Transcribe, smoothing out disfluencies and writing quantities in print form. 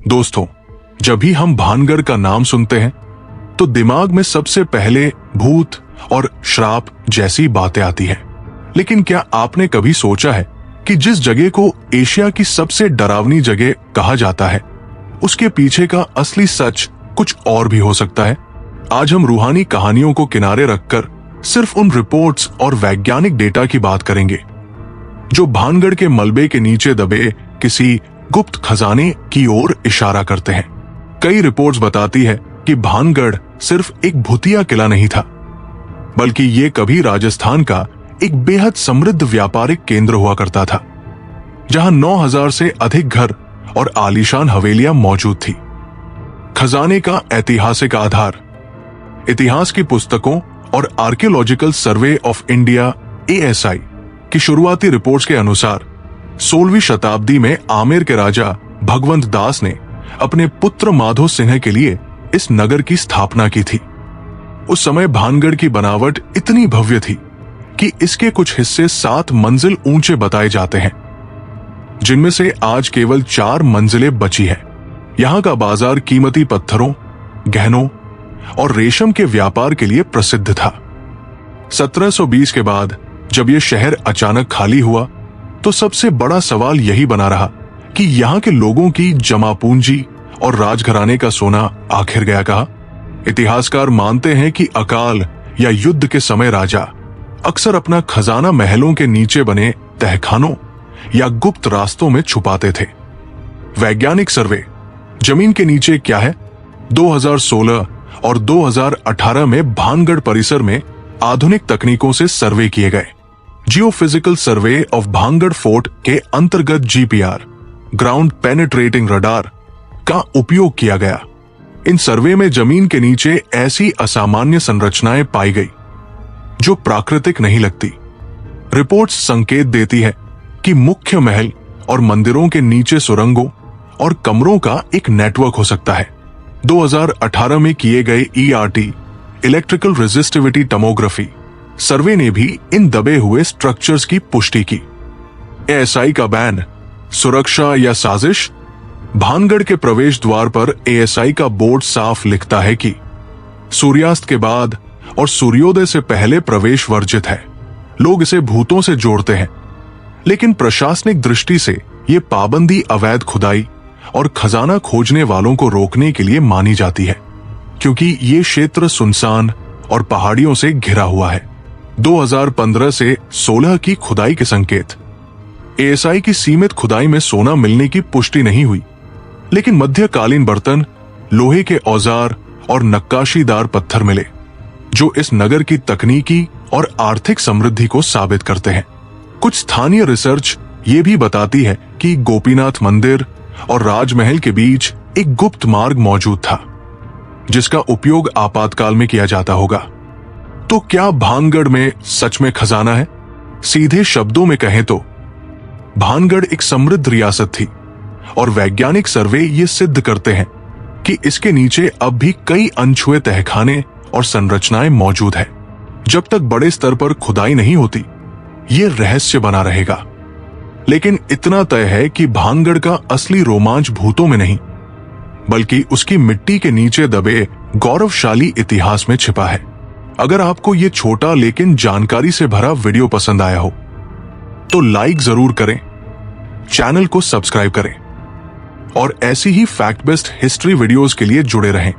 दोस्तों, जब भी हम भानगढ़ का नाम सुनते हैं तो दिमाग में सबसे पहले भूत और श्राप जैसी बातें आती हैं। लेकिन क्या आपने कभी सोचा है कि जिस जगह को एशिया की सबसे डरावनी जगह कहा जाता है, उसके पीछे का असली सच कुछ और भी हो सकता है? आज हम रूहानी कहानियों को किनारे रखकर सिर्फ उन रिपोर्ट्स और वैज्ञानिक डेटा की बात करेंगे जो भानगढ़ के मलबे के नीचे दबे किसी गुप्त खजाने की ओर इशारा करते हैं। कई रिपोर्ट्स बताती है कि भानगढ़ सिर्फ एक भूतिया किला नहीं था, बल्कि ये कभी राजस्थान का एक बेहद समृद्ध व्यापारिक केंद्र हुआ करता था, जहां 9000 से अधिक घर और आलीशान हवेलियां मौजूद थी। खजाने का ऐतिहासिक आधार इतिहास की पुस्तकों और archaeological survey of India (ASI) की शुरुआती रिपोर्ट्स के अनुसार 16वीं शताब्दी में आमेर के राजा भगवंत दास ने अपने पुत्र माधो सिंह के लिए इस नगर की स्थापना की थी। उस समय भानगढ़ की बनावट इतनी भव्य थी कि इसके कुछ हिस्से 7 मंजिल ऊंचे बताए जाते हैं, जिनमें से आज केवल 4 मंजिलें बची है। यहाँ का बाजार कीमती पत्थरों, गहनों और रेशम के व्यापार के लिए प्रसिद्ध था। 1720 के बाद जब यह शहर अचानक खाली हुआ तो सबसे बड़ा सवाल यही बना रहा कि यहाँ के लोगों की जमा पूंजी और राजघराने का सोना आखिर गया कहाँ? इतिहासकार मानते हैं कि अकाल या युद्ध के समय राजा अक्सर अपना खजाना महलों के नीचे बने तहखानों या गुप्त रास्तों में छुपाते थे। वैज्ञानिक सर्वे जमीन के नीचे क्या है 2016 और 2018 में भानगढ़ परिसर में आधुनिक तकनीकों से सर्वे किए गए। Geophysical survey of Bhangarh fort के अंतर्गत GPR ग्राउंड पेनिट्रेटिंग रडार का उपयोग किया गया। इन सर्वे में जमीन के नीचे ऐसी असामान्य संरचनाएं पाई गई जो प्राकृतिक नहीं लगती। रिपोर्ट्स संकेत देती है कि मुख्य महल और मंदिरों के नीचे सुरंगों और कमरों का एक नेटवर्क हो सकता है। 2018 में किए गए ERT इलेक्ट्रिकल रेजिस्टिविटी टोमोग्राफी सर्वे ने भी इन दबे हुए स्ट्रक्चर्स की पुष्टि की। ASI का बैन, सुरक्षा या साजिश? भानगढ़ के प्रवेश द्वार पर ASI का बोर्ड साफ लिखता है कि सूर्यास्त के बाद और सूर्योदय से पहले प्रवेश वर्जित है। लोग इसे भूतों से जोड़ते हैं, लेकिन प्रशासनिक दृष्टि से ये पाबंदी अवैध खुदाई और खजाना खोजने वालों को रोकने के लिए मानी जाती है, क्योंकि ये क्षेत्र सुनसान और पहाड़ियों से घिरा हुआ है। 2015 से 16 की खुदाई के संकेत। ASI की सीमित खुदाई में सोना मिलने की पुष्टि नहीं हुई, लेकिन मध्यकालीन बर्तन, लोहे के औजार और नक्काशीदार पत्थर मिले, जो इस नगर की तकनीकी और आर्थिक समृद्धि को साबित करते हैं। कुछ स्थानीय रिसर्च ये भी बताती है कि गोपीनाथ मंदिर और राजमहल के बीच एक गुप्त मार्ग मौजूद था, जिसका उपयोग आपातकाल में किया जाता होगा। तो क्या भानगढ़ में सच में खजाना है? सीधे शब्दों में कहें तो भानगढ़ एक समृद्ध रियासत थी और वैज्ञानिक सर्वे ये सिद्ध करते हैं कि इसके नीचे अब भी कई अनछुए तहखाने और संरचनाएं मौजूद है। जब तक बड़े स्तर पर खुदाई नहीं होती, ये रहस्य बना रहेगा। लेकिन इतना तय है कि भानगढ़ का असली रोमांच भूतों में नहीं, बल्कि उसकी मिट्टी के नीचे दबे गौरवशाली इतिहास में छिपा है। अगर आपको ये छोटा लेकिन जानकारी से भरा वीडियो पसंद आया हो तो लाइक जरूर करें, चैनल को सब्सक्राइब करें और ऐसी ही फैक्ट बेस्ड हिस्ट्री वीडियोस के लिए जुड़े रहें।